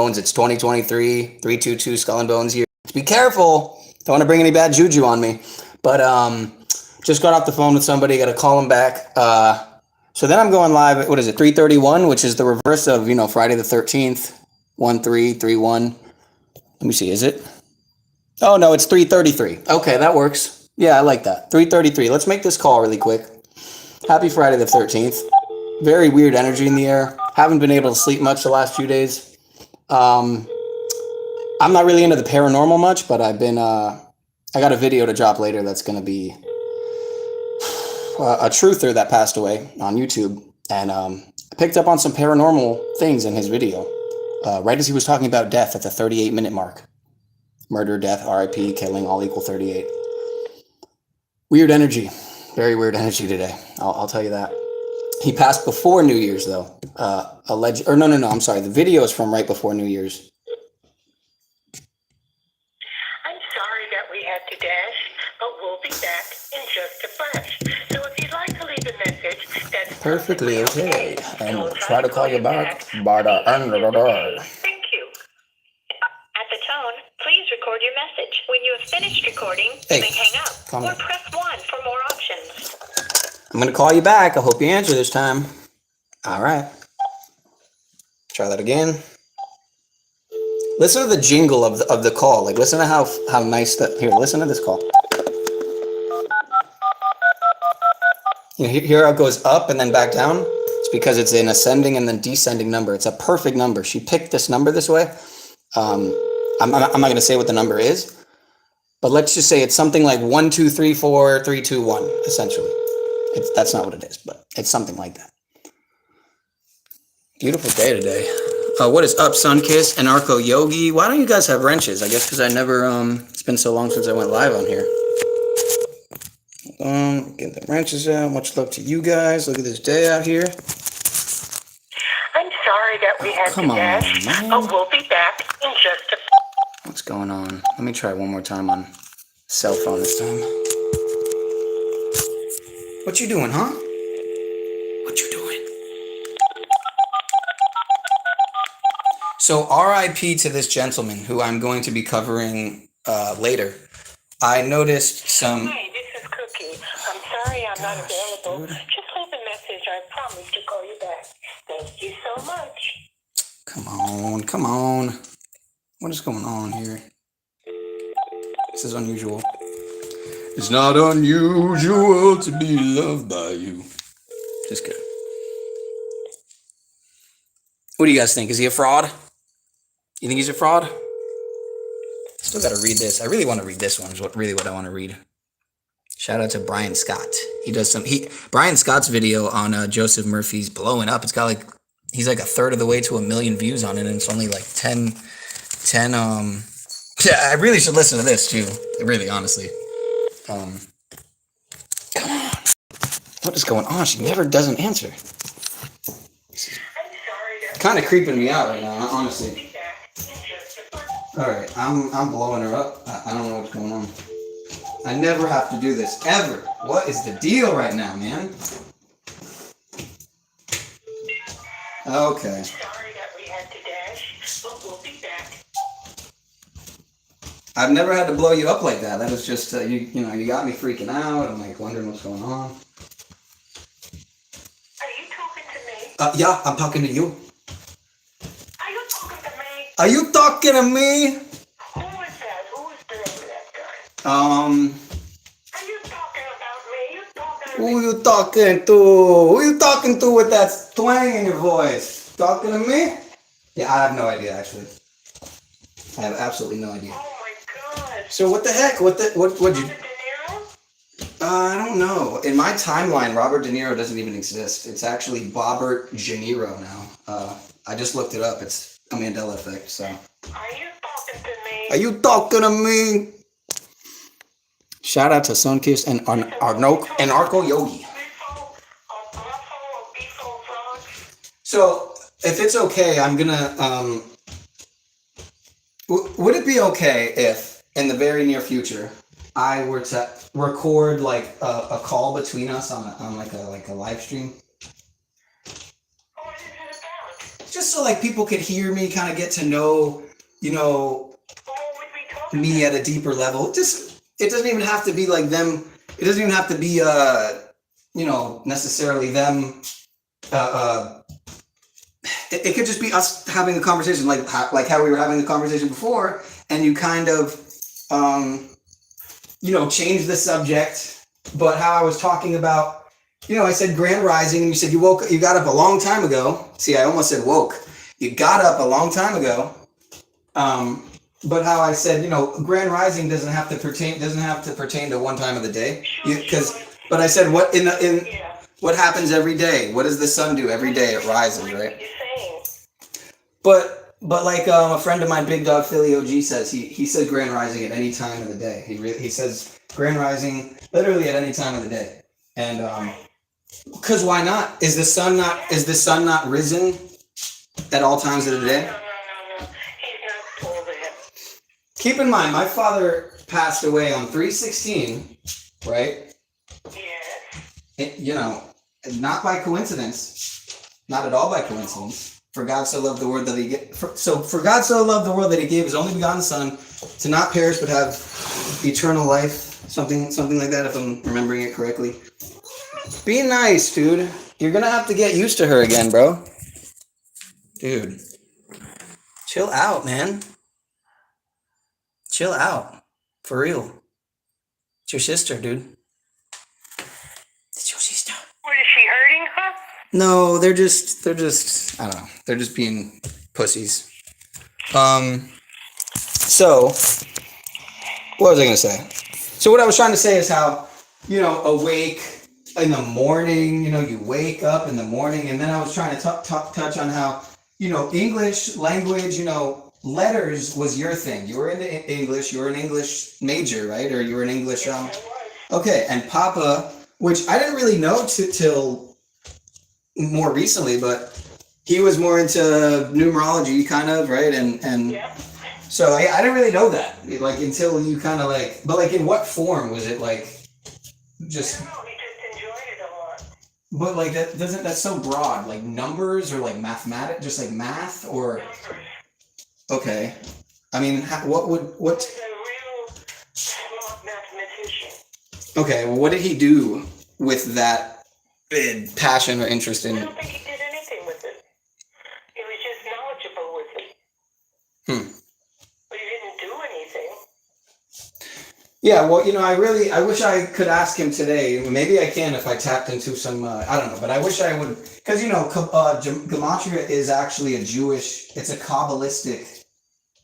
Bones. It's 2023, 322 Skull and Bones here. Be careful. Don't want to bring any bad juju on me. But just got off the phone with somebody. Got to call him back. So then I'm going live at, what is it, 3:31, which is the reverse of, Friday the 13th, 1331. Let me see, is it? Oh, no, it's 3:33. Okay, that works. Yeah, I like that. 3:33. Let's make this call really quick. Happy Friday the 13th. Very weird energy in the air. Haven't been able to sleep much the last few days. I'm not really into the paranormal much, but I've been, I got a video to drop later that's going to be a truther that passed away on YouTube. And I picked up on some paranormal things in his video, right as he was talking about death at the 38-minute mark. Murder, death, RIP, killing, all equal 38. Weird energy. Very weird energy today. I'll tell you that. He passed before New Year's, though. No, I'm sorry. The video is from right before New Year's. I'm sorry that we had to dash, but we'll be back in just a flash. So if you'd like to leave a message, that's perfectly okay. And we'll try to call you back by the end of the day. Thank you. At the tone, please record your message. When you have finished recording, you may hang up or press 1 for more options. I'm going to call you back. I hope you answer this time. All right. Try that again. Listen to the jingle of the call. Like, listen to how nice that. Here, listen to this call. Here it goes up and then back down. It's because it's an ascending and then descending number. It's a perfect number. She picked this number this way. I'm not going to say what the number is, but let's just say it's something like 1 2 3 4 3 2 1. Essentially, that's not what it is, but it's something like that. Beautiful day today. What is up, Sunkiss and Arco Yogi? Why don't you guys have wrenches? I guess because I never. It's been so long since I went live on here. Get the wrenches out. Much love to you guys. Look at this day out here. I'm sorry that we had to dash, but we'll be back in just a. What's going on? Let me try one more time on cell phone this time. What you doing, huh? What you doing? So RIP to this gentleman who I'm going to be covering later. I noticed some. Hi, this is Cookie. I'm sorry I'm not available. Dude. Just leave a message. I promise to call you back. Thank you so much. Come on. What is going on here? This is unusual. It's not unusual to be loved by you. Just kidding. What do you guys think? Is he a fraud? You think he's a fraud? Still got to read this. I really want to read this one. Is what I want to read. Shout out to Brian Scott. He does Brian Scott's video on Joseph Murphy's blowing up. It's got he's like a third of the way to 1 million views on it, and it's only like 10. Yeah, I really should listen to this too. Really, honestly. Come on. What is going on? She never doesn't answer. Kind of creeping me out right now, honestly. All right, I'm blowing her up. I don't know what's going on. I never have to do this ever. What is the deal right now, man? Okay. Sorry that we had to dash, but we'll be back. I've never had to blow you up like that. That was just you got me freaking out. I'm like wondering what's going on. Are you talking to me? Yeah, I'm talking to you. Are you talking to me? Are you talking to me? Who is that? Who is that guy? Are you talking about me? You talking to me? Who you talking to? Who you talking to with that twang in your voice? Talking to me? Yeah, I have no idea actually. I have absolutely no idea. Oh my God. So what the heck? What'd you? Robert De Niro? I don't know. In my timeline, Robert De Niro doesn't even exist. It's actually Bobbert Gennaro now. I just looked it up. It's a Mandela effect. So. Are you talking to me? Are you talking to me? Shout out to Sunkiss and Arco Yogi. So if it's okay, I'm gonna. Would it be okay if, in the very near future, I were to record like a call between us on like a live stream? What is it about? Just just so like people could hear me, kind of get to know, me at a deeper level. It doesn't even have to be like them. It doesn't even have to be necessarily them. It could just be us having a conversation, like how we were having the conversation before, and you kind of change the subject. But how I was talking about, I said grand rising, and you said you got up a long time ago. See, I almost said woke. You got up a long time ago. But how I said, grand rising doesn't have to pertain to one time of the day. But I said what happens every day? What does the sun do every day? It rises, right? But like a friend of mine, Big Dog Philly OG says, he says grand rising at any time of the day. He says grand rising literally at any time of the day. And because why not? Is the sun not risen at all times of the day? No. He's not told that. Keep in mind, my father passed away on 3/16, right? Yes. Not by coincidence, not at all by coincidence. For God so loved the world that for God so loved the world that He gave His only begotten Son to not perish but have eternal life. Something like that, if I'm remembering it correctly. Be nice, dude. You're gonna have to get used to her again, bro. Dude, chill out, man. Chill out, for real. It's your sister, dude. It's your sister. What, is she hurting her? No, they're just, I don't know. They're just being pussies. So, what was I going to say? So what I was trying to say is how, awake in the morning, you wake up in the morning, and then I was trying to touch on how, English language, letters was your thing. You were into English, you were an English major, right? Or you were an English, okay, and Papa, which I didn't really know till more recently, but he was more into numerology, kind of, right? And Yeah. so I didn't really know that, like, until you kind of like, but like in what form was it, like, just? I don't know, he just enjoyed it a lot. But like that's so broad, like numbers or like mathematics, just like math or? Numbers. Okay, I mean, He's a real smart mathematician. Okay, well, what did he do with that passion or interest in I it? don't think he did anything with it. He was just knowledgeable with it. But he didn't do anything. Yeah, well, I wish I could ask him today. Maybe I can if I tapped into some, I don't know, but I wish I would, because, Gematria is actually it's a Kabbalistic,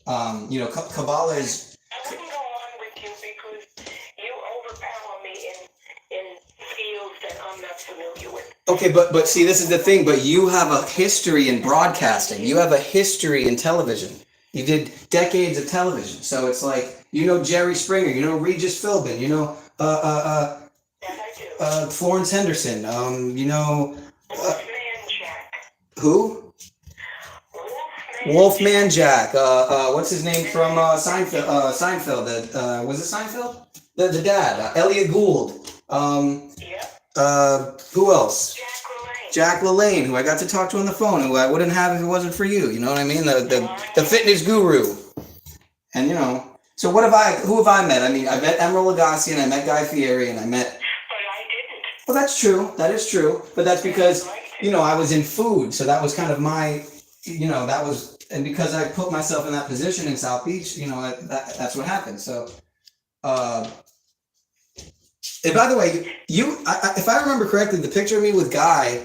Kabbalah is. I wouldn't go on with you because you overpower me in fields that I'm not familiar with. Okay, but see, this is the thing, but you have a history in broadcasting. You have a history in television. You did decades of television. So it's like, Jerry Springer, Regis Philbin, That I do. Florence Henderson, Wolfman Jack. who? Wolfman Jack. What's his name from Seinfeld? Was it Seinfeld? The dad, Elliot Gould. Yep. Who else? Jack LaLanne. Jack LaLanne, who I got to talk to on the phone, who I wouldn't have if it wasn't for you. You know what I mean? The fitness guru. And so who have I met? I mean, I met Emeril Lagasse, and I met Guy Fieri, and I met. But I didn't. Well, that's true. That is true. But that's because I was in food, so that was kind of my, that was, and because I put myself in that position in South Beach, that's what happened. So, and by the way, if I remember correctly, the picture of me with Guy,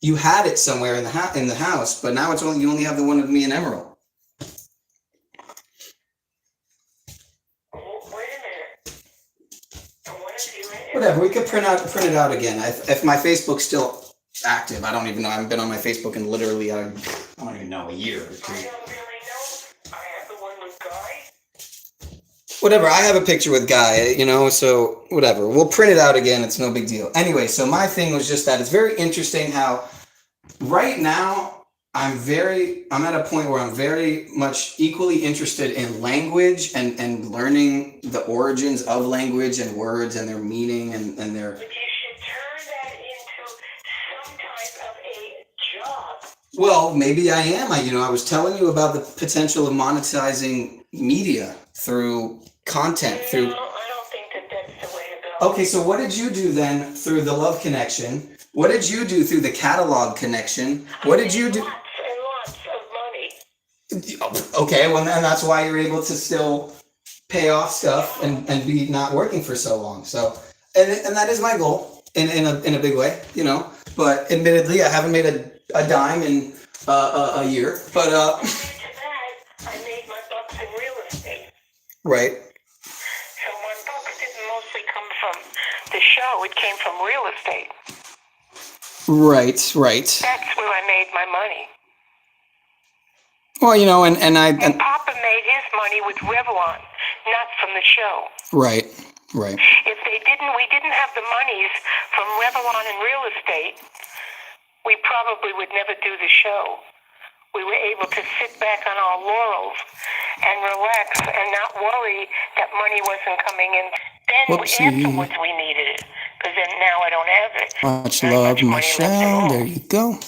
you had it somewhere in the house, but now you only have the one of me and Emerald. Wait a minute. Whatever, we could print it out again. If my Facebook's still active, I don't even know. I haven't been on my Facebook in literally, I don't even know, a year or two. I don't really know. I have the one with Guy. Whatever, I have a picture with Guy, so whatever. We'll print it out again. It's no big deal. Anyway, so my thing was just that it's very interesting how right now I'm at a point where I'm very much equally interested in language and learning the origins of language and words and their meaning and their. But you should turn that into some type of a job. Well, maybe I am. I was telling you about the potential of monetizing media through content. No, I don't think that's the way to go. Okay, so what did you do then through the love connection? What did you do through the catalog connection? What did you do? Lots and lots of money. Okay, well, and that's why you're able to still pay off stuff and be not working for so long. So, and that is my goal in a big way, But admittedly, I haven't made a dime in a year. But Prior to that, I made my bucks in real estate. Right. So my bucks didn't mostly come from the show; it came from real estate. Right. That's where I made my money. Well, and Papa made his money with Revlon, not from the show. Right. If we didn't have the monies from Revlon and real estate, we probably would never do the show. We were able to sit back on our laurels and relax and not worry that money wasn't coming in. Then afterwards we needed it, because then now I don't have it. Much love, Michelle. There you go.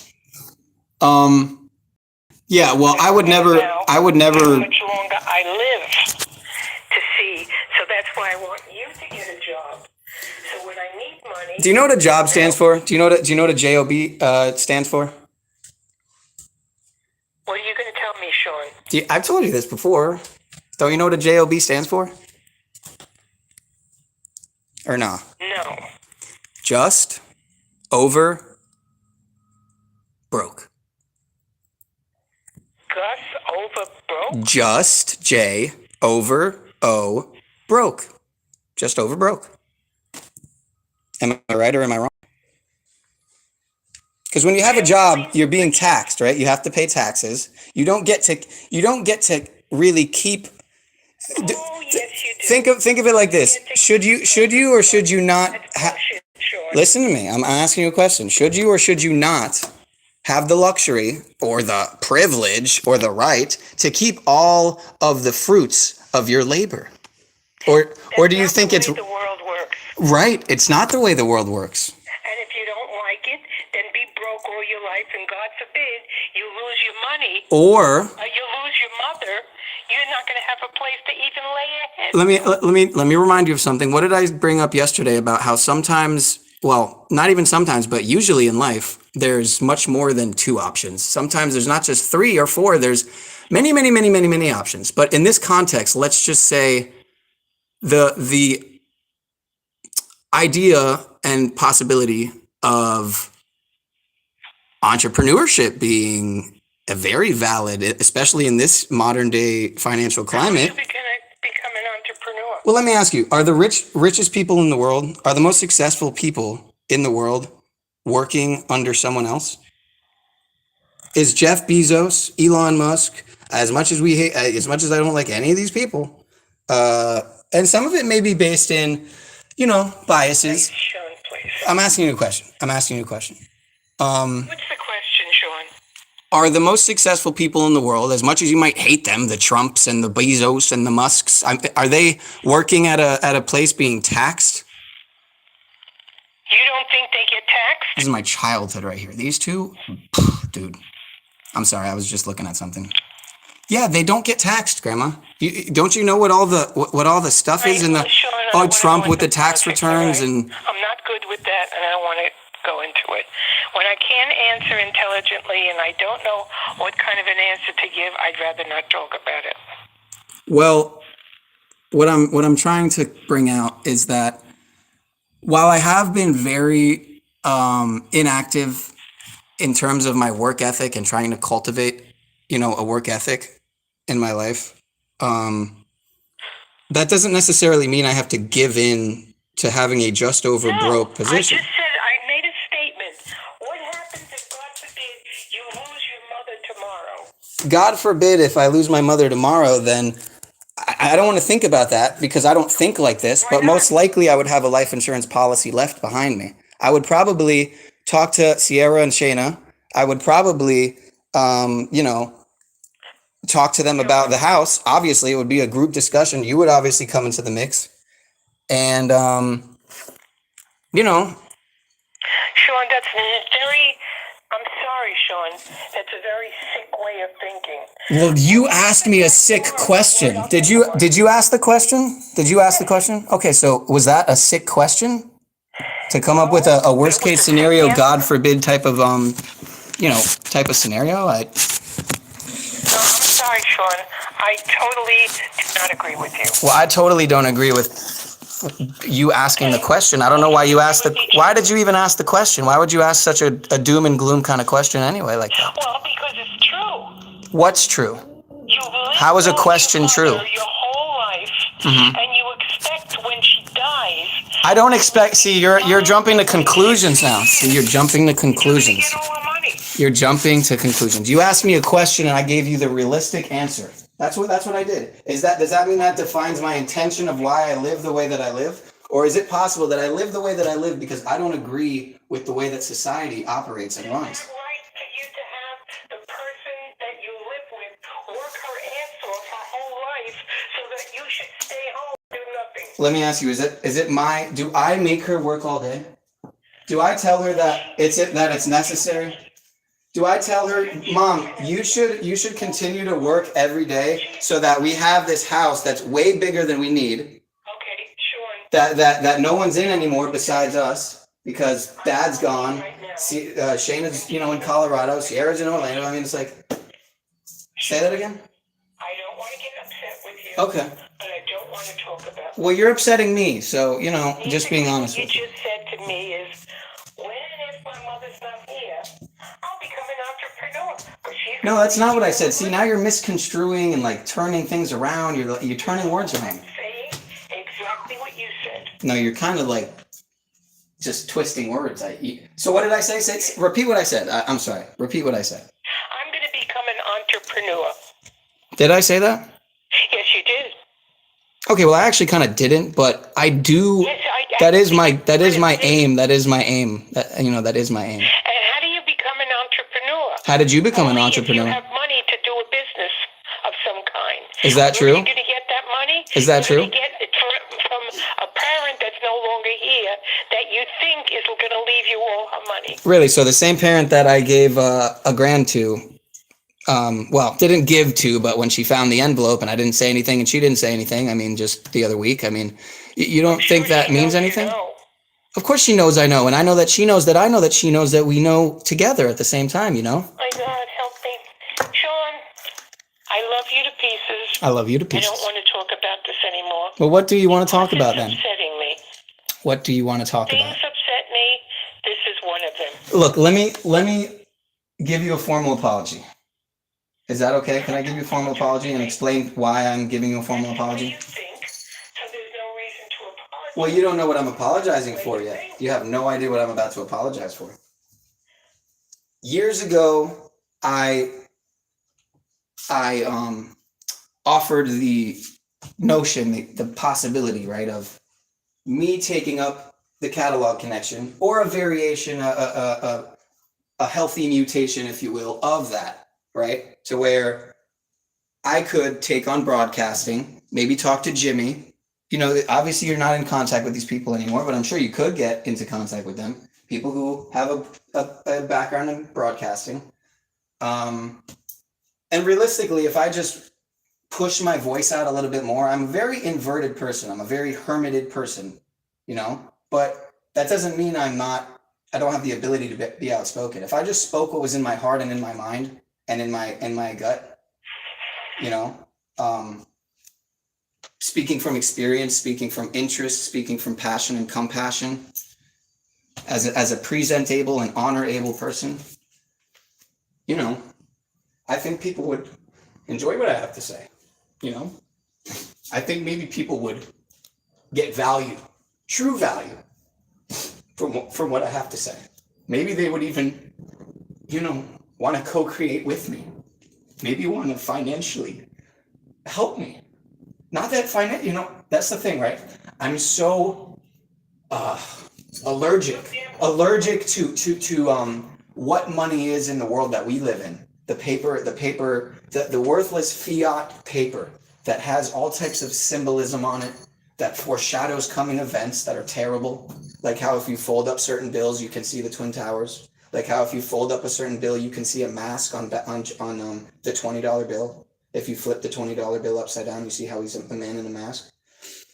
Yeah. Well, I would never. How much longer I live to see. So that's why I want you to get a job. So when I need money. Do you know what a job stands for? Do you know what a JOB stands for? What are you going to tell me, Sean? I've told you this before. Don't you know what a JOB stands for? Or nah? No. Just, over, broke. Gus over broke? Just, J, over, O, broke. Just over broke. Am I right or am I wrong? Because when you have a job, you're being taxed, right? You have to pay taxes. You don't get to really keep. Oh, yes, you do. Think of it like this: should you or should you not? Listen to me. I'm asking you a question. Should you or should you not have the luxury or the privilege or the right to keep all of the fruits of your labor? Or do you think it's the world works? Right? It's not the way the world works. And if you don't like it, then be broke all your life, and God forbid you lose your money, or you lose your mother. You're not going to have a place to even lay your head. Let me remind you of something. What did I bring up yesterday about how sometimes, well, not even sometimes, but usually in life, there's much more than two options. Sometimes there's not just 3 or 4. There's many, many, many, many, many options. But in this context, let's just say the idea and possibility of entrepreneurship being a very valid, especially in this modern day financial climate. How are you going to become an entrepreneur? Well, let me ask you, are the richest people in the world, are the most successful people in the world working under someone else? Is Jeff Bezos, Elon Musk, as much as I don't like any of these people, and some of it may be based in, biases. Sean, please. I'm asking you a question. What's the question, Sean? Are the most successful people in the world, as much as you might hate them, the Trumps and the Bezos and the Musks, are they working at a place being taxed? You don't think they get taxed? This is my childhood right here. These two, dude. I'm sorry, I was just looking at something. Yeah, they don't get taxed, Grandma. Don't you know what all the stuff is in the Trump with the tax returns and? I'm not good with that, and I don't want to go into it. When I can't answer intelligently and I don't know what kind of an answer to give, I'd rather not talk about it. Well, what I'm trying to bring out is that while I have been very inactive in terms of my work ethic and trying to cultivate, a work ethic in my life, that doesn't necessarily mean I have to give in to having a just over broke position. I just said, I made a statement. What happens if, God forbid, you lose your mother tomorrow? God forbid if I lose my mother tomorrow, then I don't want to think about that because I don't think like this, but most likely I would have a life insurance policy left behind me. I would probably talk to Sierra and Shayna. I would probably, talk to them about the house. Obviously, it would be a group discussion. You would obviously come into the mix. And, Sean, that's very, I'm sorry, Sean, That's a very sick way of thinking. Well, you asked me a sick question. Did you ask the question? Did you ask the question? Okay, so was that a sick question? To come up with a worst case scenario, God forbid type of type of scenario? No, I'm sorry, Sean. I totally do not agree with you. Well, I totally don't agree with you asking the question. I don't know why you asked why did you even ask the question? Why would you ask such a doom and gloom kind of question anyway like that? Well, because it's true. What's true? How is a question true? Your whole life, and you expect when she dies. I don't expect. See, you're jumping to conclusions now. See, you're jumping to conclusions. Get all the money. You're jumping to conclusions. You asked me a question and I gave you the realistic answer. That's what I did. Does that mean that defines my intention of why I live the way that I live? Or is it possible that I live the way that I live because I don't agree with the way that society operates and runs? Is it right for you to have the person that you live with work her ass off her whole life so that you should stay home and do nothing? Let me ask you, do I make her work all day? Do I tell her that it's necessary? Do I tell her, Mom, you should continue to work every day so that we have this house that's way bigger than we need? Okay, sure. That no one's in anymore besides us because Dad's gone. Shane is in Colorado. Sierra's in Orlando. I mean, it's like, say that again. I don't want to get upset with you. Okay. But I don't want to talk about it. Well, you're upsetting me, so just being honest with you. What you just said to me is, when and if my mother's not here, I'll become an entrepreneur. No, that's not what I said. See, now you're misconstruing and like turning things around. You're turning words around. I'm saying exactly what you said. No, you're kind of like just twisting words. So what did I say? Repeat what I said. I'm sorry. Repeat what I said. I'm going to become an entrepreneur. Did I say that? Yes, you did. Okay, well, I actually kind of didn't, but I do. Yes, that is my aim. That is my aim. That is my aim. And how do you become an entrepreneur? How did you become an entrepreneur? If you have money to do a business of some kind. Is that true? Where are you going to get that money? Is that true? You're going to get it from a parent that's no longer here that you think is going to leave you all her money. Really? So the same parent that I gave a grand to, didn't give to, but when she found the envelope and I didn't say anything and she didn't say anything, I mean, just the other week, I mean, you don't think that means anything? Of course she knows I know, and I know that she knows that I know that she knows that we know together at the same time, My God, help me. Sean, I love you to pieces. I love you to pieces. I don't want to talk about this anymore. Well, what do you want to talk about then? It's upsetting me. What do you want to talk about? Things upset me. This is one of them. Look, let me give you a formal apology. Is that okay? Can I give you a formal apology and explain why I'm giving you a formal apology? What do you think? So there's no reason to apologize. Well, you don't know what I'm apologizing for yet. You have no idea what I'm about to apologize for. Years ago, I offered the notion, the possibility, right, of me taking up the catalog connection or a variation, a healthy mutation, if you will, of that, right? To where I could take on broadcasting, maybe talk to Jimmy. Obviously you're not in contact with these people anymore, but I'm sure you could get into contact with them. People who have a background in broadcasting. And realistically, if I just push my voice out a little bit more, I'm a very inverted person. I'm a very hermited person, but that doesn't mean I don't have the ability to be outspoken. If I just spoke what was in my heart and in my mind and in my gut, speaking from experience, speaking from interest, speaking from passion and compassion, as a presentable and honor-able person, I think people would enjoy what I have to say. I think maybe people would get value, true value, from what I have to say. Maybe they would even, want to co-create with me. Maybe want to financially help me. Not that that's the thing, right? I'm so allergic to what money is in the world that we live in. The worthless fiat paper that has all types of symbolism on it, that foreshadows coming events that are terrible. Like how if you fold up certain bills, you can see the Twin Towers. Like how if you fold up a certain bill, you can see a mask on the $20 bill. If you flip the $20 bill upside down, you see how he's a man in a mask.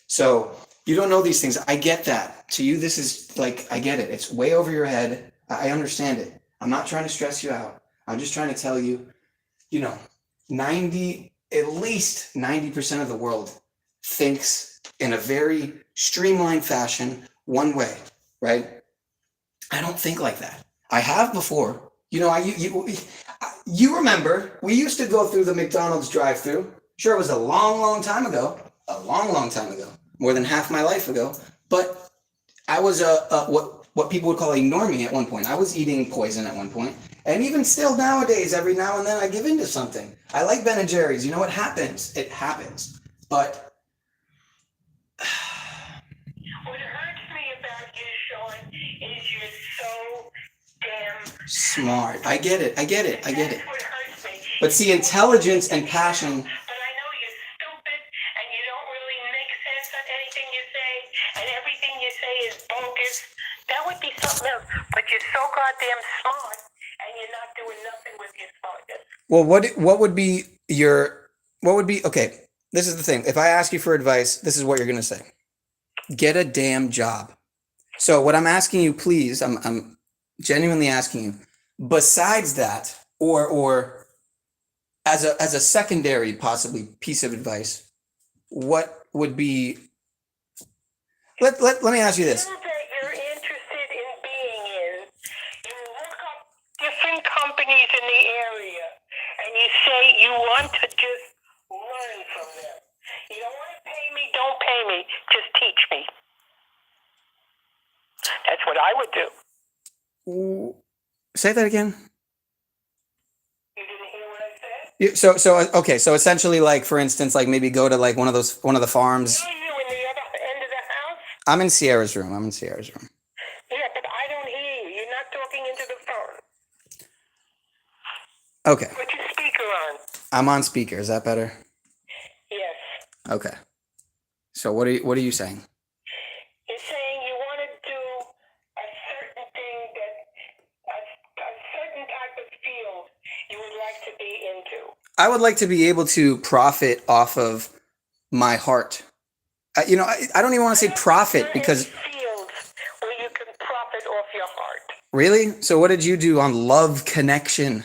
So you don't know these things. I get that. To you, this is like, I get it. It's way over your head. I understand it. I'm not trying to stress you out. I'm just trying to tell you, you know, at least 90% of the world thinks in a very streamlined fashion, one way, right? I don't think like that. I have before. You know, you remember, we used to go through the McDonald's drive-thru. Sure, it was a long, long time ago. A long, long time ago. More than half my life ago. But I was what people would call a normie at one point. I was eating poison at one point. And even still nowadays, every now and then I give in to something. I like Ben & Jerry's. You know what happens? It happens. But what hurts me about you, Sean, is you're so damn smart. I get it. That's what hurts me. But see, intelligence and passion. But I know you're stupid and you don't really make sense on anything you say, and everything you say is bogus. That would be something else. But you're so goddamn smart, and you're not doing nothing with your smartness. Well, okay, this is the thing. If I ask you for advice, this is what you're going to say. Get a damn job. So what I'm asking you, please, I'm genuinely asking you, besides that, or as a secondary possibly piece of advice, what would be, let me ask you this. That you're interested in being in, you look up different companies in the area, and you say you want to just learn from them. You don't want to pay me, don't pay me, just teach me. That's what I would do. Say that again. You didn't hear what I said? So essentially, like, for instance, like maybe go to like one of the farms. Where are you, in the other end of the house? I'm in Sierra's room. Yeah, but I don't hear you. You're not talking into the phone. Okay. Put your speaker on. I'm on speaker. Is that better? Yes. Okay. So what are you saying? You're saying you want to do a certain thing a certain type of field you would like to be into. I would like to be able to profit off of my heart. I don't even want to say profit because Fields where you can profit off your heart. really? So what did you do on Love Connection?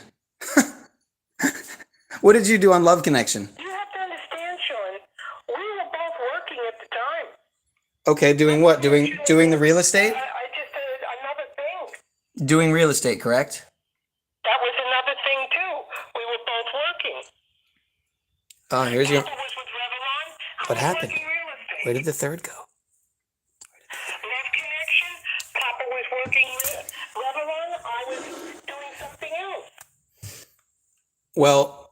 What did you do on Love Connection? You have to understand, Sean, we were both working at the time. Okay, doing what? Doing the real estate? I just did another thing. Doing real estate, correct? That was another thing, too. We were both working. Oh, here's your. Papa was with Revlon. What I was happened? working real estate. Where did the third go? Love Connection. Papa was working with Revlon. I was doing something else. Well,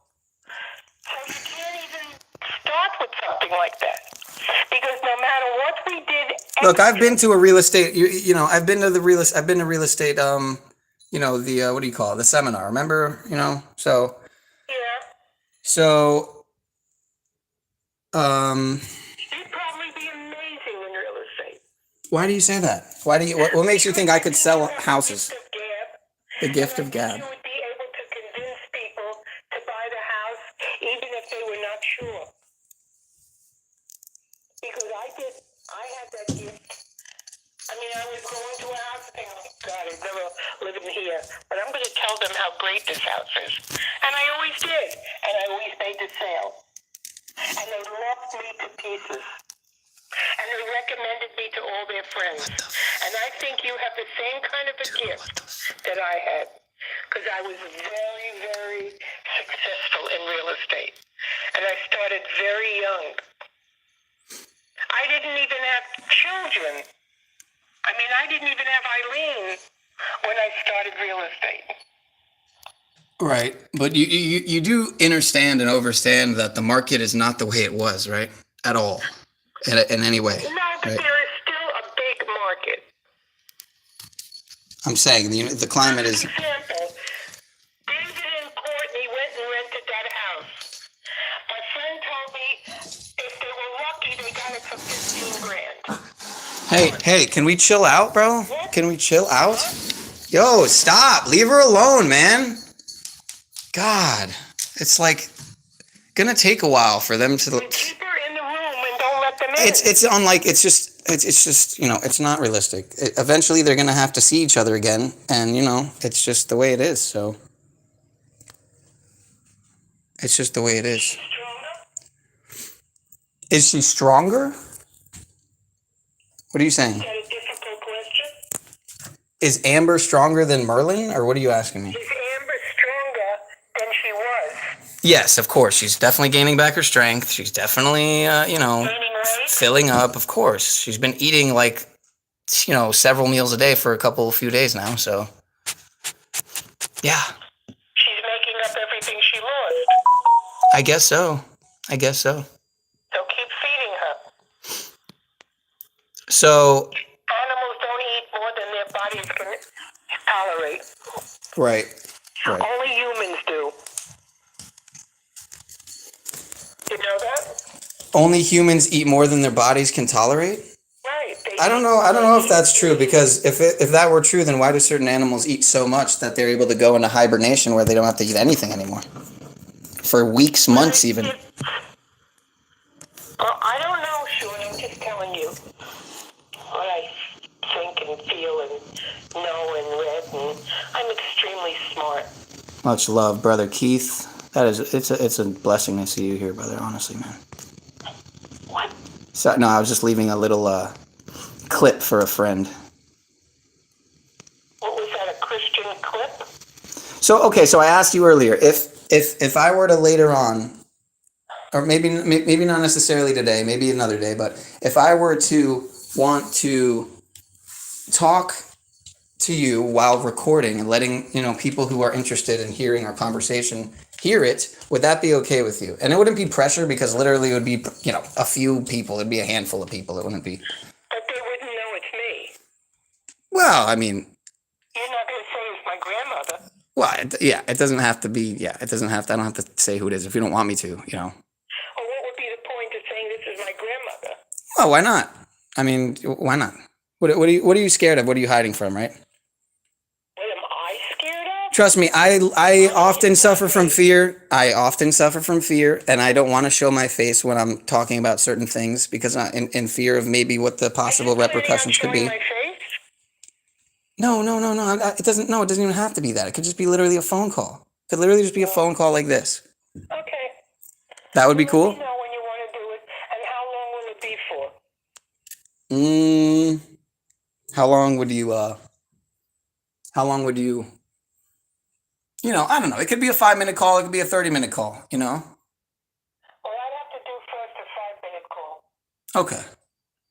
So you can't even start with something like that. Because no matter what we did... look, I've been to a real estate, I've been to real estate, the, what do you call it? The seminar, remember, so, Yeah. so, You'd probably be amazing in real estate. why do you say that? What makes you think I could sell houses? The gift of gab. You would be able to convince people to buy the house even if they were not sure. Because I had that gift. I mean, I was going to a house and thinking, oh God, I've never lived in here. But I'm going to tell them how great this house is. And I always did. And I always made the sale. And they loved me to pieces. And they recommended me to all their friends. And I think you have the same kind of a gift that I had. Because I was very, very successful in real estate. And I started very young. I didn't even have children. I mean, I didn't even have Eileen when I started real estate. Right. But you do understand and overstand that the market is not the way it was, right? At all. In any way. No, but right? there is still a big market. I'm saying the climate is. For example, David and Courtney went and rented that house. My friend told me if they were lucky, they got it for $15,000. Hey, can we chill out, bro? What? Can we chill out? Yo, stop. Leave her alone, man. God. It's like gonna take a while for them to. Keep her in the room and don't let them in. It's on like it's just it's not realistic. Eventually they're gonna have to see each other again, and it's just the way it is. So it's just the way it is. Is she stronger? What are you saying? Is that a difficult question? Is Amber stronger than Merlin, or what are you asking me? Is Amber stronger than she was? Yes, of course. She's definitely gaining back her strength. She's definitely, Gaining weight? filling up. Of course, she's been eating like, several meals a day for a few days now. So, yeah. She's making up everything she lost. I guess so. So keep feeding her. So. Animals don't eat more than their bodies can tolerate. Right. Only humans do. You know that? Only humans eat more than their bodies can tolerate? Right. I don't know if that's true, because if that were true, then why do certain animals eat so much that they're able to go into hibernation where they don't have to eat anything anymore? For weeks, months even. Well, I don't know, Sean. I'm just telling you what I think and feel and know and read. And I'm extremely smart. Much love, brother Keith. It's a blessing to see you here, brother. Honestly, man. What? So no, I was just leaving a little clip for a friend. What was that? A Christian clip? So I asked you earlier if I were to later on, or maybe not necessarily today, maybe another day, but if I were to want to talk to you while recording and letting people who are interested in hearing our conversation hear it, would that be okay with you? And it wouldn't be pressure, because literally it would be a few people. It'd be a handful of people. It wouldn't be. But they wouldn't know it's me. Well, I mean. You're not going to say it's my grandmother. Well, it doesn't have to be. Yeah, it doesn't have to. I don't have to say who it is if you don't want me to. Or what would be the point of saying this is my grandmother? Oh, why not? I mean, why not? What are you scared of? What are you hiding from, right? What am I scared of? Trust me, I often suffer from fear. And I don't want to show my face when I'm talking about certain things, because I'm in fear of maybe what the possible repercussions could be. My face? No. It doesn't even have to be that. It could just be literally a phone call. It could literally just be a phone call like this. Okay. That would be cool. Let me know when you want to do it, and how long will it be for? How long would you I don't know. It could be a 5-minute call. It could be a 30-minute call, Well, I'd have to do first a 5-minute call. Okay.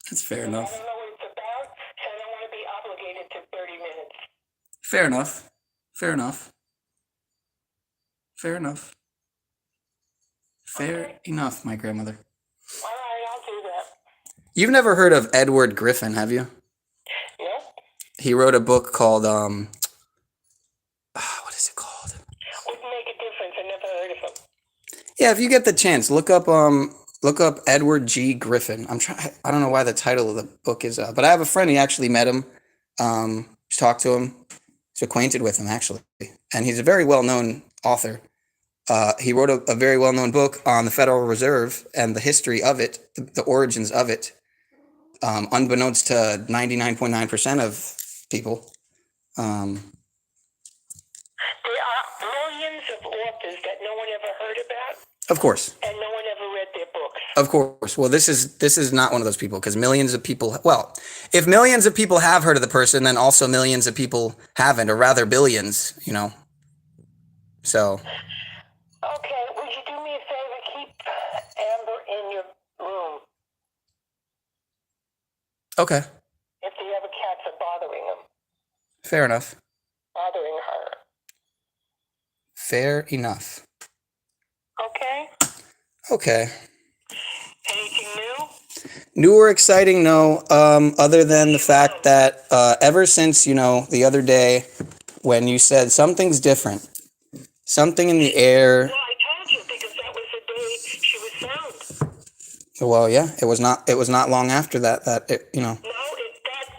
That's fair enough. I don't know what it's about, so I don't want to be obligated to 30 minutes. Fair enough, my grandmother. All right, I'll do that. You've never heard of Edward Griffin, have you? Yeah? He wrote a book called, what is it called? Wouldn't make a difference. I never heard of him. Yeah, if you get the chance, look up Edward G. Griffin. I don't know why the title of the book is, but I have a friend. He actually met him. Just talked to him. He's acquainted with him, actually, and he's a very well-known author. He wrote a very well-known book on the Federal Reserve and the history of it, the origins of it, unbeknownst to 99.9% of people. There are millions of authors that no one ever heard about. Of course. And no one ever read their books. Of course. Well, this is not one of those people, because millions of people. Well, if millions of people have heard of the person, then also millions of people haven't, or rather billions. So. Okay, would you do me a favor? Keep Amber in your room. Okay. If the other cats are bothering him. Fair enough. Bothering her. Fair enough. Okay? Okay. Anything new? New or exciting? No. Other than the fact that ever since, the other day when you said something's different, something in the air. Well, I told you, because that was the day she was found. Well, yeah, it was not long after that. No, that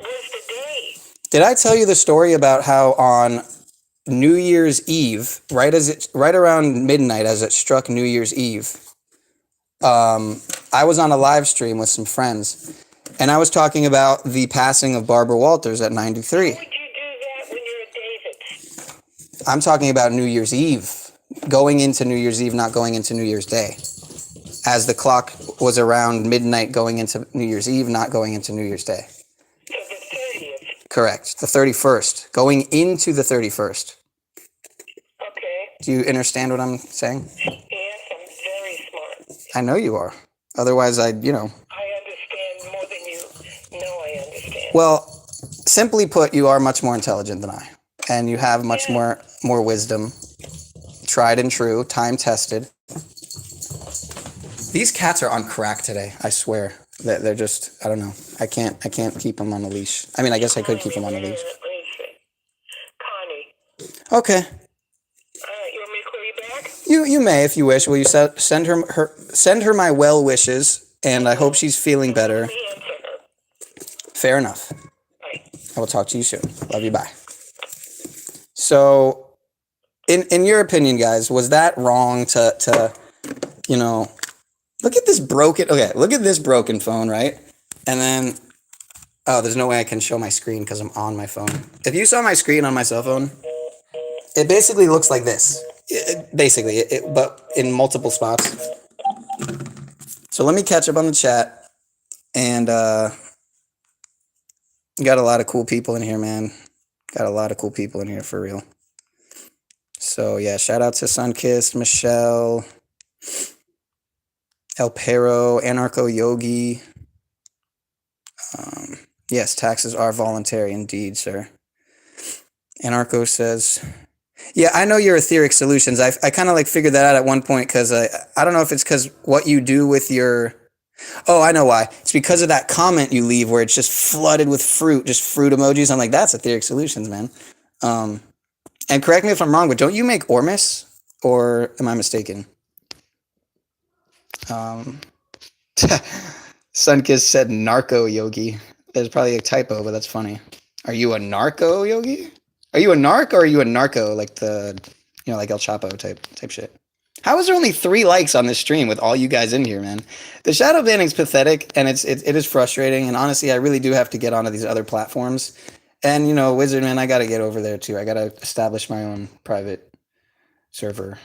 was the day. Did I tell you the story about how on New Year's Eve, right around midnight as it struck New Year's Eve, I was on a live stream with some friends, and I was talking about the passing of Barbara Walters at 93. Why would you do that when you're a David? I'm talking about New Year's Eve, going into New Year's Eve, not going into New Year's Day. As the clock was around midnight going into New Year's Eve, not going into New Year's Day. So the 30th. Correct. The 31st. Going into the 31st. Okay. Do you understand what I'm saying? Yes, I'm very smart. I know you are. Otherwise, I understand more than you know I understand. Well, simply put, you are much more intelligent than I. And you have much more wisdom. Tried and true. Time tested. These cats are on crack today, I swear. They're just, I don't know. I can't keep them on a leash. I mean, I guess I could keep them on a leash. Connie. Okay. You want me to call you back? You may if you wish. Will you send her my well wishes, and I hope she's feeling better. Let me answer her. Fair enough. Bye. I will talk to you soon. Love you. Bye. So, in your opinion, guys, was that wrong to look at this broken phone, right? And then, oh, there's no way I can show my screen because I'm on my phone. If you saw my screen on my cell phone, it basically looks like this. But in multiple spots. So let me catch up on the chat. And got a lot of cool people in here, man. Got a lot of cool people in here for real. So yeah, shout out to Sunkissed, Michelle, El Pero, Anarcho Yogi. Yes, taxes are voluntary indeed, sir. Anarcho says, yeah, I know your etheric solutions. I kind of like figured that out at one point because I don't know if it's because what you do with your... Oh, I know why. It's because of that comment you leave where it's just flooded with fruit, just fruit emojis. I'm like, that's etheric solutions, man. And correct me if I'm wrong, but don't you make Ormus? Or am I mistaken? Sunkiss said narco yogi. There's probably a typo, but that's funny. Are you a narco yogi? Are you a narc or are you a narco? Like like El Chapo type shit. How is there only 3 likes on this stream with all you guys in here, man? The shadow banning's pathetic and it is frustrating. And honestly, I really do have to get onto these other platforms. And Wizard, man, I got to get over there too. I got to establish my own private server.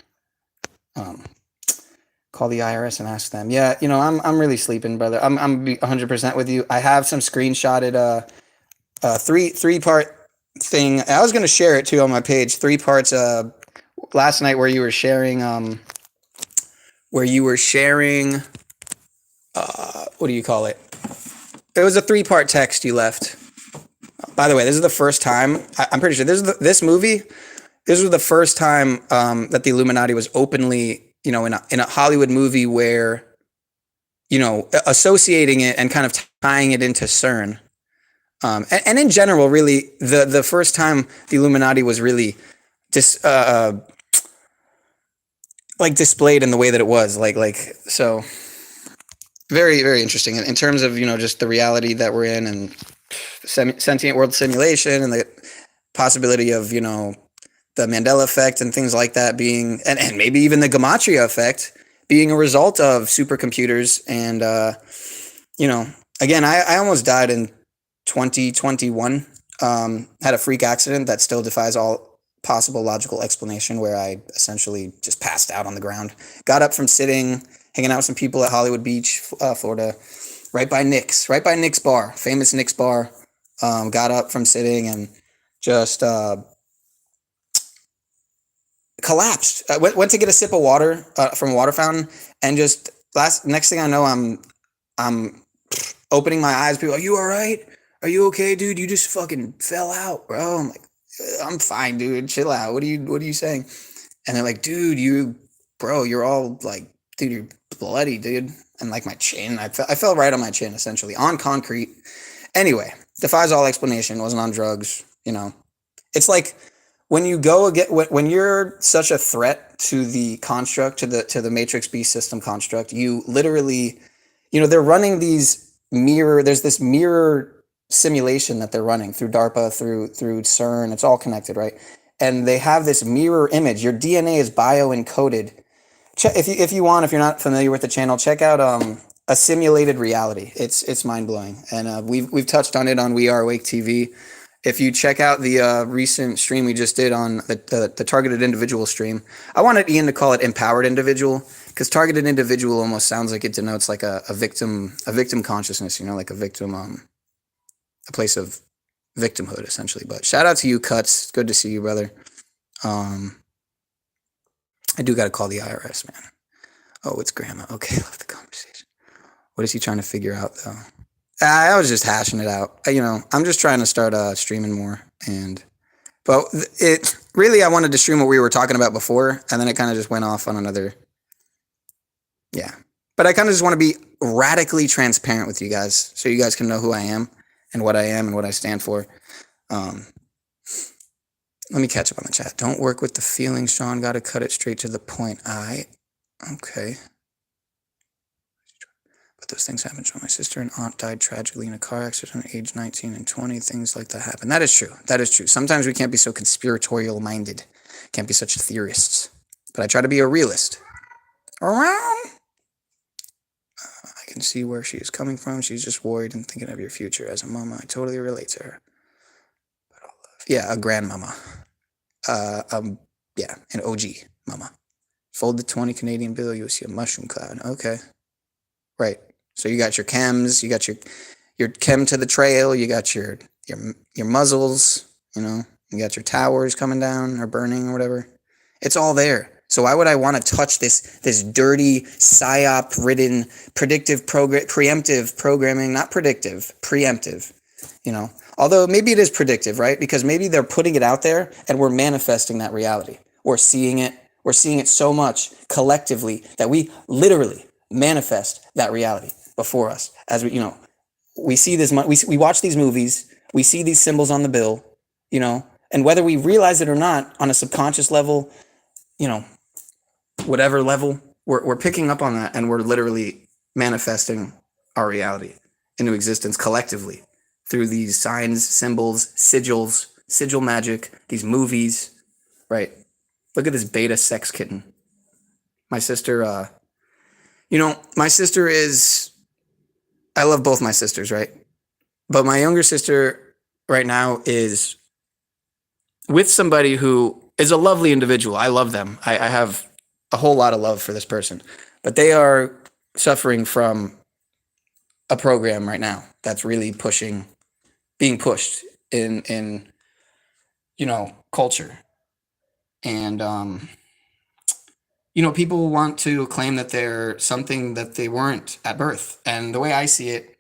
Call the IRS and ask them. Yeah, I'm really sleeping, brother. I'm 100% with you. I have some screenshotted 3-part thing. I was gonna share it too on my page. 3 parts. Last night where you were sharing. What do you call it? It was a 3-part text you left. By the way, this is the first time. I'm pretty sure this movie. This was the first time that the Illuminati was openly, in a Hollywood movie where, associating it and kind of tying it into CERN. And in general, really, the first time the Illuminati was really displayed in the way that it was, so very, very interesting in terms of, just the reality that we're in and sentient world simulation and the possibility of, the Mandela effect and things like that being, and maybe even the Gematria effect being a result of supercomputers. And, again, I almost died in 2021, had a freak accident that still defies all possible logical explanation where I essentially just passed out on the ground. Got up from sitting, hanging out with some people at Hollywood Beach, Florida, right by Nick's bar, famous Nick's bar. Got up from sitting and just collapsed. I went to get a sip of water from a water fountain, and just next thing I know, I'm opening my eyes. People are like, "You all right? Are you okay, dude? You just fucking fell out, bro." I'm like, "I'm fine, dude. Chill out. What are you saying?" And they're like, "Dude, you're all like, dude, you're bloody, dude." And like my chin, I fell right on my chin, essentially on concrete. Anyway, defies all explanation. Wasn't on drugs. It's like when you when you're such a threat to the construct, to the Matrix B system construct, you literally, they're running these there's this mirror simulation that they're running through DARPA, through CERN. It's all connected, right? And they have this mirror image. Your DNA is bioencoded. If you want, if you're not familiar with the channel, check out a simulated reality. It's mind blowing, and we've touched on it on We Are Awake TV. If you check out the recent stream we just did on the targeted individual stream, I wanted Ian to call it empowered individual, because targeted individual almost sounds like it denotes like a victim consciousness, like a victim, a place of victimhood essentially. But shout out to you, Cuts. It's good to see you, brother. I do got to call the IRS, man. Oh, it's Grandma. Okay, love the conversation. What is he trying to figure out, though? I was just hashing it out. I'm just trying to start streaming more. But it really, I wanted to stream what we were talking about before, and then it kind of just went off on another. Yeah. But I kind of just want to be radically transparent with you guys, so you guys can know who I am and what I stand for. Let me catch up on the chat. Don't work with the feelings, Sean. Got to cut it straight to the point. Okay. But those things happen. So my sister and aunt died tragically in a car accident at age 19 and 20. Things like that happen. That is true. Sometimes we can't be so conspiratorial minded. Can't be such theorists. But I try to be a realist. Around. I can see where she is coming from. She's just worried and thinking of your future as a mama. I totally relate to her. Yeah, a grandmama. Yeah, an OG mama. Fold the 20 Canadian bill, you'll see a mushroom cloud. Okay. Right. So you got your chems, you got your chem to the trail, you got your muzzles, you got your towers coming down or burning or whatever. It's all there. So why would I want to touch this dirty, psyop-ridden, preemptive programming, not predictive, preemptive, Although maybe it is predictive, right? Because maybe they're putting it out there and we're manifesting that reality. We're seeing it so much collectively that we literally manifest that reality before us. As we see this, we watch these movies, we see these symbols on the bill, and whether we realize it or not on a subconscious level, whatever level, we're picking up on that, and we're literally manifesting our reality into existence collectively through these signs, symbols, sigils, sigil magic, these movies, right? Look at this beta sex kitten. My sister, my sister is, I love both my sisters, right? But my younger sister right now is with somebody who is a lovely individual. I love them. I have a whole lot of love for this person, but they are suffering from a program right now that's really being pushed in culture. And, people want to claim that they're something that they weren't at birth. And the way I see it,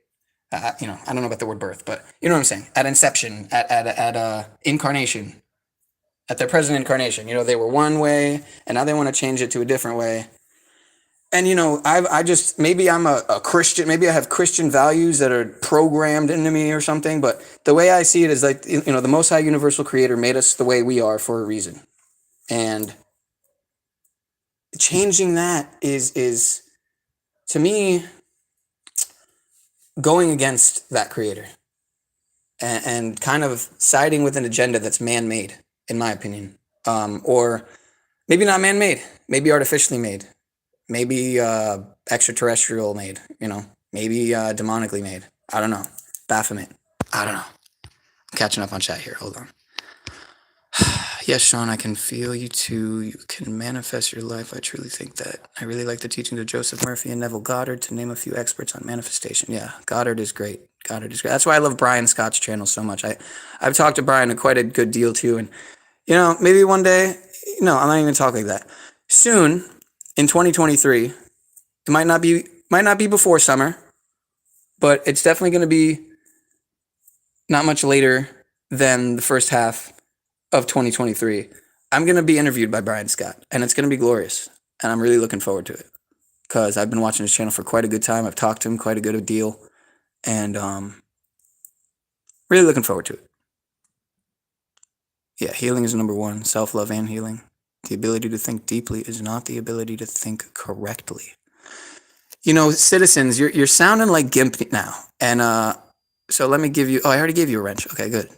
I don't know about the word birth, but you know what I'm saying? At inception, at incarnation, at their present incarnation, they were one way and now they want to change it to a different way. And, I just, maybe I'm a Christian, maybe I have Christian values that are programmed into me or something, but the way I see it is like, the Most High Universal Creator made us the way we are for a reason. And changing that is to me, going against that Creator and kind of siding with an agenda that's man-made, in my opinion. Or maybe not man-made, maybe artificially made. Maybe extraterrestrial made, maybe demonically made. I don't know. Baphomet. I don't know. I'm catching up on chat here. Hold on. Yes, Sean, I can feel you too. You can manifest your life. I truly think that. I really like the teachings of Joseph Murphy and Neville Goddard, to name a few experts on manifestation. Yeah, Goddard is great. That's why I love Brian Scott's channel so much. I've talked to Brian quite a good deal too. And, maybe one day, no, I'm not even talking like that. Soon, in 2023, it might not be before summer, but it's definitely going to be not much later than the first half of 2023. I'm going to be interviewed by Brian Scott, and it's going to be glorious, and I'm really looking forward to it because I've been watching his channel for quite a good time. I've talked to him quite a good deal, and really looking forward to it. Yeah, healing is number one, self-love and healing. The ability to think deeply is not the ability to think correctly. Citizens, you're sounding like GIMP now. And So let me give you. Oh, I already gave you a wrench. Okay, good.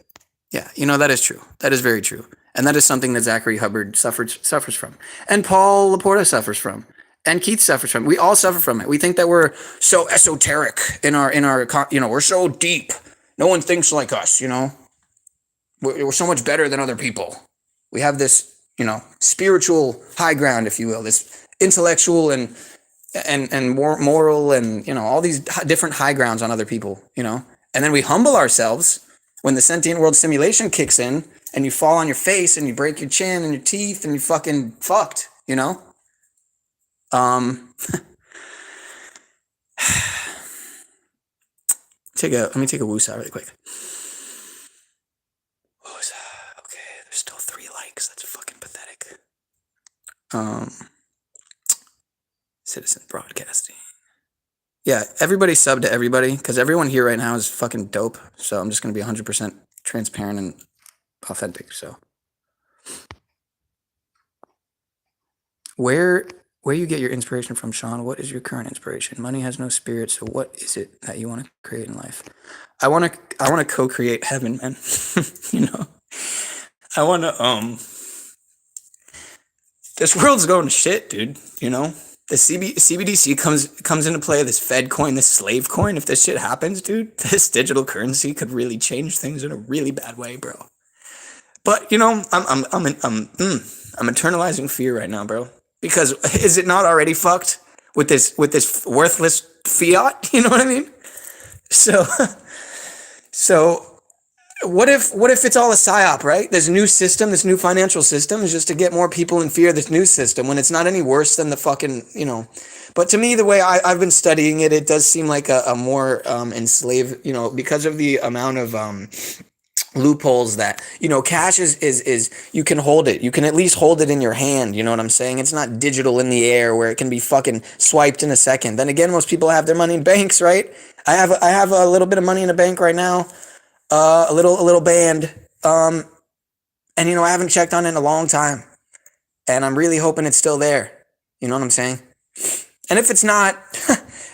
Yeah, that is true. That is very true, and that is something that Zachary Hubbard suffers from, and Paul Laporta suffers from, and Keith suffers from. We all suffer from it. We think that we're so esoteric in our we're so deep. No one thinks like us. We're so much better than other people. We have this spiritual high ground, if you will, this intellectual and moral and all these different high grounds on other people. And then we humble ourselves when the sentient world simulation kicks in and you fall on your face and you break your chin and your teeth and you fucking fucked, Let me take a woosah really quick. Woosah. Okay, there's still 3 likes. That's fucking pathetic. Citizen Broadcasting. Yeah, everybody sub to everybody, because everyone here right now is fucking dope. So I'm just going to be 100% transparent and authentic. So where you get your inspiration from, Sean? What is your current inspiration? Money has no spirit, so what is it that you want to create in life? I want to co-create heaven, man. I want to this world's going to shit, dude. The CBDC comes into play, this Fed coin, this slave coin. If this shit happens, dude, this digital currency could really change things in a really bad way, bro. But I'm internalizing fear right now, bro. Because is it not already fucked with this worthless fiat? You know what I mean? So what if it's all a psyop, right? This new system, this new financial system is just to get more people in fear of this new system when it's not any worse than the fucking, But to me, the way I've been studying it, it does seem like a more enslaved, because of the amount of loopholes that, cash is you can hold it. You can at least hold it in your hand. You know what I'm saying? It's not digital in the air where it can be fucking swiped in a second. Then again, most people have their money in banks, right? I have a little bit of money in a bank right now. A little band, and I haven't checked on it in a long time, and I'm really hoping it's still there. You know what I'm saying? And if it's not,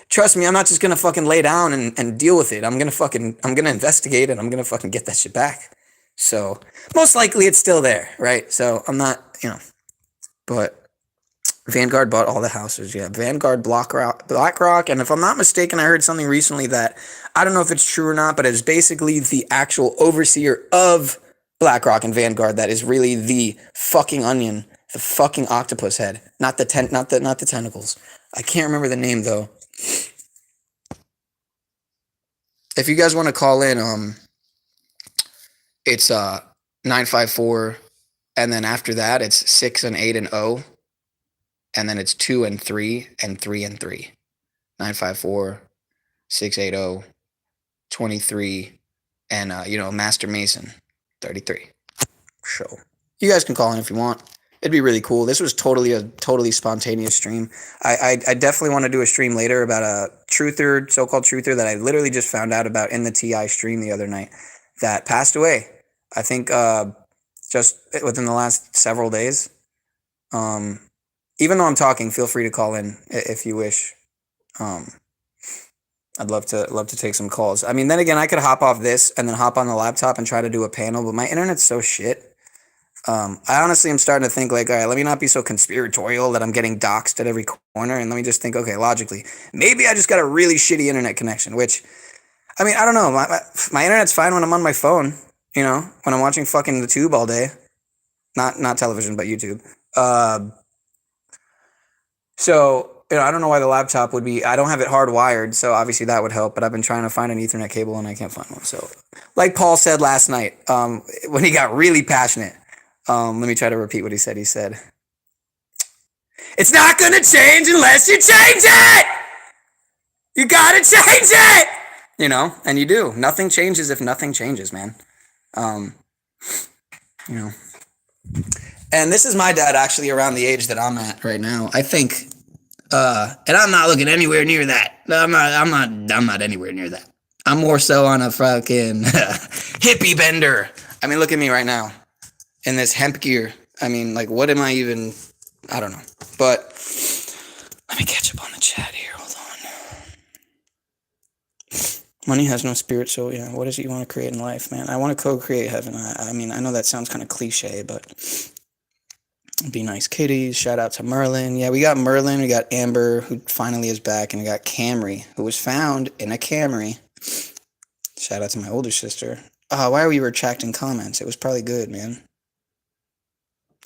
trust me, I'm not just gonna fucking lay down and deal with it. I'm gonna investigate and I'm gonna fucking get that shit back. So most likely it's still there, right? So I'm not, but Vanguard bought all the houses. Yeah, Vanguard, BlackRock, and if I'm not mistaken, I heard something recently that I don't know if it's true or not, but it's basically the actual overseer of BlackRock and Vanguard that is really the fucking onion, the fucking octopus head, not the tentacles. I can't remember the name though. If you guys want to call in, it's 954, and then after that it's 6 and 8 and 0. And then it's 2 and 3 and 3 and 3. 954, 680, 23, and Master Mason, 33. So you guys can call in if you want. It'd be really cool. This was totally spontaneous stream. I definitely want to do a stream later about a truther, so-called truther, that I literally just found out about in the TI stream the other night that passed away. I think just within the last several days. Even though I'm talking, feel free to call in if you wish. I'd love to take some calls. I mean, then again, I could hop off this and then hop on the laptop and try to do a panel, but my internet's so shit. I honestly am starting to think like, all right, let me not be so conspiratorial that I'm getting doxxed at every corner, and let me just think, okay, logically, maybe I just got a really shitty internet connection, which, I mean, I don't know. My internet's fine when I'm on my phone, when I'm watching fucking the tube all day. Not television, but YouTube. So, I don't know why the laptop would be, I don't have it hardwired, so obviously that would help, but I've been trying to find an Ethernet cable and I can't find one. So, like Paul said last night, when he got really passionate, let me try to repeat what he said. He said, "It's not going to change unless you change it! You got to change it!" And you do. Nothing changes if nothing changes, man. And this is my dad actually around the age that I'm at right now. I think, and I'm not looking anywhere near that. I'm not anywhere near that. I'm more so on a fucking hippie bender. I mean, look at me right now in this hemp gear. I mean, like, what am I even? I don't know. But let me catch up on the chat here. Hold on. Money has no spirit, so yeah, what is it you want to create in life, man? I want to co-create heaven. I mean, I know that sounds kind of cliche, but be nice kitties. Shout out to Merlin. Yeah, we got Merlin, we got Amber, who finally is back, and we got Camry, who was found in a Camry. Shout out to my older sister. Why were you retracting comments? It was probably good, man.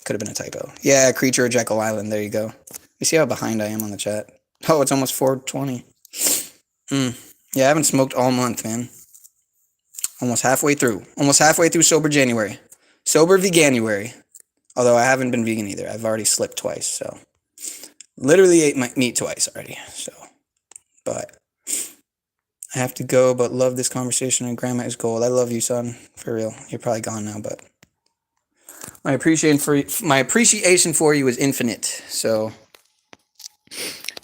Could have been a typo. Yeah, Creature of Jekyll Island. There you go. You see how behind I am on the chat? Oh, it's almost 4:20. Yeah, I haven't smoked all month, man. Almost halfway through. Almost halfway through sober January. Sober veganuary. Although I haven't been vegan either. I've already slipped twice, so. Literally ate my meat twice already, so. But I have to go, but love this conversation, and grandma is gold. I love you, son. For real. You're probably gone now, but my appreciation for you is infinite. So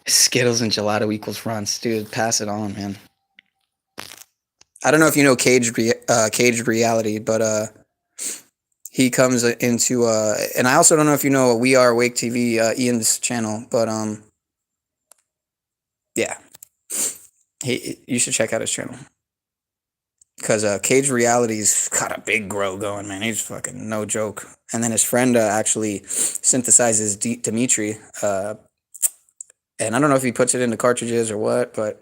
Skittles and gelato equals fronts, dude. Pass it on, man. I don't know if you know Caged Reality, but he comes into and I also don't know if you know We Are Awake TV, Ian's channel, but yeah, you should check out his channel. Because Cage Reality's got a big grow going, man. He's fucking no joke. And then his friend actually synthesizes Dimitri. And I don't know if he puts it into cartridges or what, but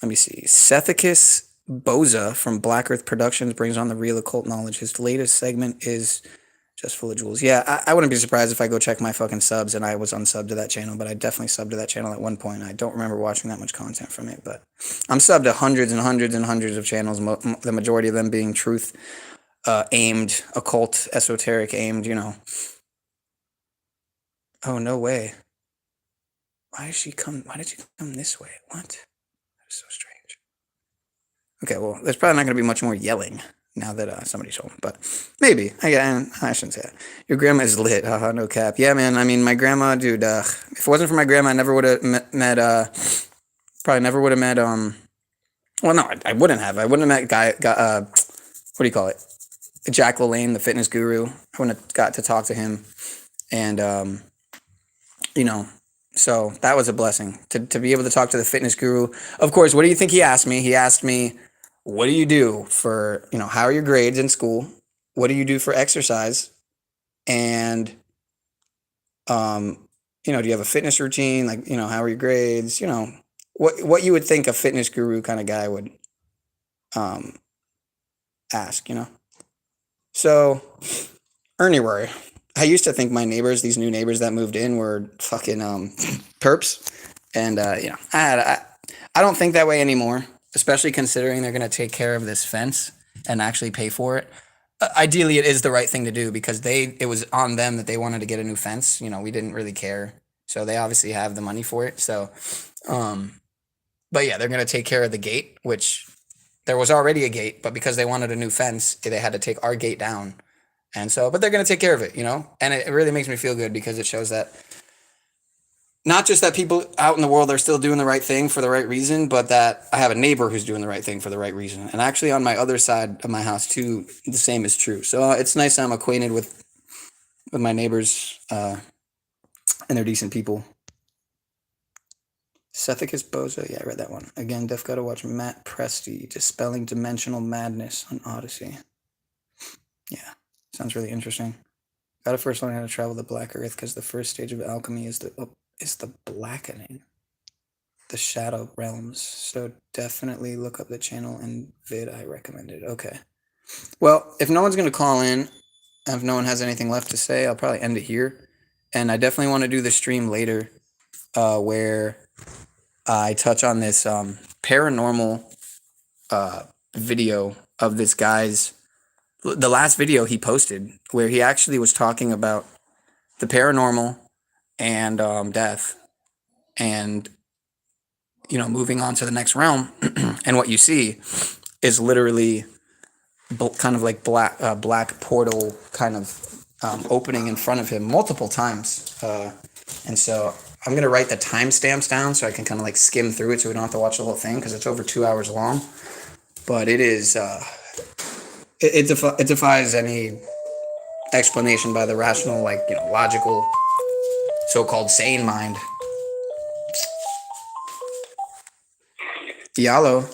let me see. Sethicus Boza from Black Earth Productions brings on the real occult knowledge. His latest segment is Just Full of Jewels. Yeah, I wouldn't be surprised if I go check my fucking subs and I was unsubbed to that channel, but I definitely subbed to that channel at one point. I don't remember watching that much content from it, but I'm subbed to hundreds and hundreds and hundreds of channels, the majority of them being truth aimed, occult, esoteric aimed, you know. Oh, no way. Why did you come this way? What? That is so strange. Okay, well, there's probably not going to be much more yelling now that somebody's home, but maybe. I shouldn't say that. Your grandma is lit. Haha, no cap. Yeah, man. I mean, my grandma, dude. If it wasn't for my grandma, I never would have met. Probably never would have met. Well, no, I wouldn't have. I wouldn't have met what do you call it? Jack LaLanne, the fitness guru. I wouldn't have got to talk to him, and you know. So that was a blessing to be able to talk to the fitness guru. Of course, what do you think he asked me? He asked me, what do you do for, how are your grades in school? What do you do for exercise? And, do you have a fitness routine? Like, how are your grades? What you would think a fitness guru kind of guy would ask, So, anyway, I used to think my neighbors, these new neighbors that moved in, were fucking perps. And, I don't think that way anymore, especially considering they're going to take care of this fence and actually pay for it. Ideally, it is the right thing to do because it was on them that they wanted to get a new fence. We didn't really care. So they obviously have the money for it. So, but yeah, they're going to take care of the gate, which there was already a gate, but because they wanted a new fence, they had to take our gate down. And so, but they're going to take care of it, and it really makes me feel good because it shows that not just that people out in the world are still doing the right thing for the right reason, but that I have a neighbor who's doing the right thing for the right reason. And actually on my other side of my house too, the same is true. So it's nice I'm acquainted with my neighbors, and they're decent people. Sethicus Boza. Yeah, I read that one. Again, def gotta watch Matt Presti, Dispelling Dimensional Madness on Odyssey. Yeah, sounds really interesting. Gotta first learn how to travel the Black Earth because the first stage of alchemy is the blackening, the shadow realms. So definitely look up the channel and vid I recommended. Okay. Well, if no one's going to call in, if no one has anything left to say, I'll probably end it here. And I definitely want to do the stream later where I touch on this paranormal video of this guy's, the last video he posted where he actually was talking about the paranormal and death and moving on to the next realm. And what you see is literally kind of like black portal kind of opening in front of him multiple times, and so I'm gonna write the timestamps down so I can kind of like skim through it so we don't have to watch the whole thing because it's over 2 hours long. But it is it defies any explanation by the rational, logical, so-called sane mind. Yallo.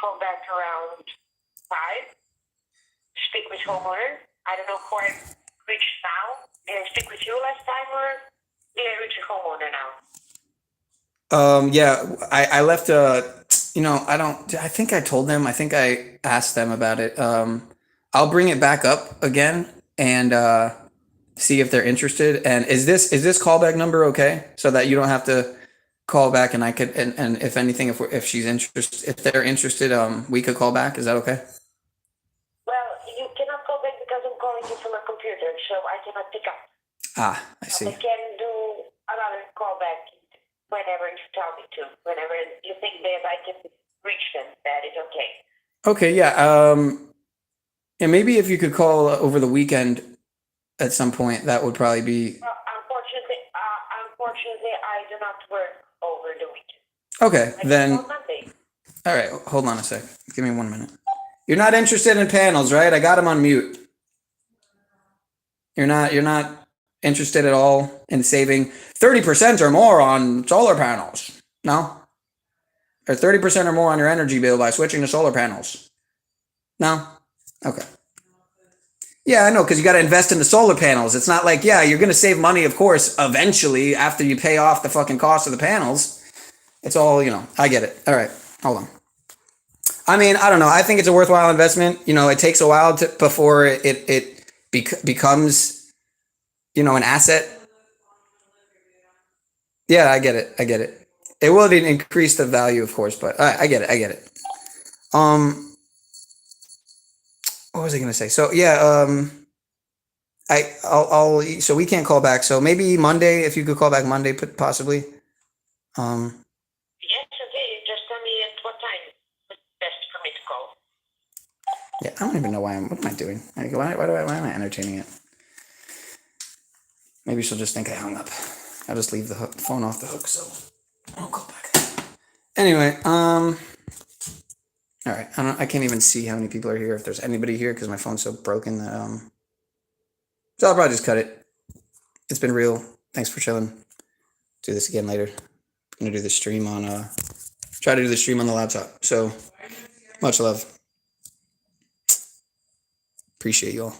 call back around 5. Speak with homeowner. I don't know who I reached now. Did I speak with you last time, or did I reach a homeowner now? Yeah, I left I think I told them, I think I asked them about it. I'll bring it back up again and see if they're interested. And is this callback number okay? So that you don't have to call back and I could, and if anything, if she's interested, if they're interested, we could call back. Is that okay? Well, you cannot call back because I'm calling you from a computer, so I cannot pick up. Ah, I see. I can do another call back whenever you tell me to. Whenever you think that I can reach them, that is okay. Okay, yeah. And maybe if you could call over the weekend at some point, that would probably be. Well, unfortunately, I do not work over the weekend. Okay, I then. can call Monday. All right, hold on a sec. Give me 1 minute. You're not interested in panels, right? I got them on mute. You're not interested at all in saving 30% or more on solar panels. No? Or 30% or more on your energy bill by switching to solar panels. No? Okay. Yeah, I know, because you got to invest in the solar panels. It's not like, yeah, you're going to save money, of course, eventually after you pay off the fucking cost of the panels. It's all, I get it. All right, hold on. I mean, I don't know. I think it's a worthwhile investment. It takes a while before it becomes, an asset. Yeah, I get it. It will increase the value, of course, but I get it. What was I gonna say? So yeah, so we can't call back. So maybe Monday, if you could call back Monday, possibly. Yes, okay. Just tell me at what time is best for me to call. Yeah, I don't even know what am I doing? Why am I entertaining it? Maybe she'll just think I hung up. I'll just leave the phone off the hook, so I'll call back. Anyway, all right. I can't even see how many people are here. If there's anybody here, because my phone's so broken that So I'll probably just cut it. It's been real. Thanks for chilling. Do this again later. I'm gonna do the stream on try to do the stream on the laptop. So much love. Appreciate you all.